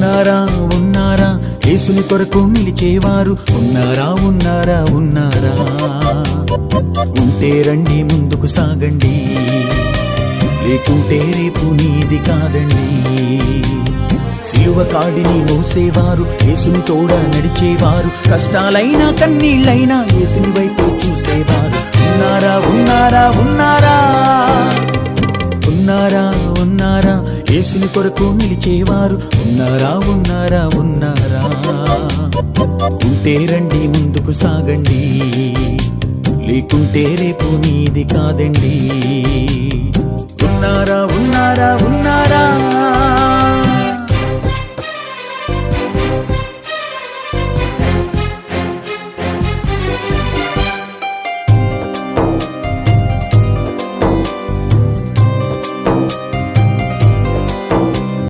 ఉన్నారా ఉన్నారా యేసుని కొరకు నిలిచేవారు ఉన్నారా ఉన్నారా ఉన్నారా ఉంటే రండి ముందుకు సాగండి లేకుంటే రేపు నీది కాదండి సిలువ కాడిని మోసేవారు యేసుని తోడ నడిచేవారు కష్టాలైనా కన్నీళ్ళైనా యేసుని వైపు చూసేవారు ఉన్నారా ఉన్నారా ఉన్నారా ఉన్నారా ఉన్నారా యేసుని కొరకు నిలిచేవారు ఉన్నారా ఉన్నారా ఉన్నారా ఉంటే రండి ముందుకు సాగండి లేకుంటే రేపు నీది కాదండి ఉన్నారా ఉన్నారా ఉన్నారా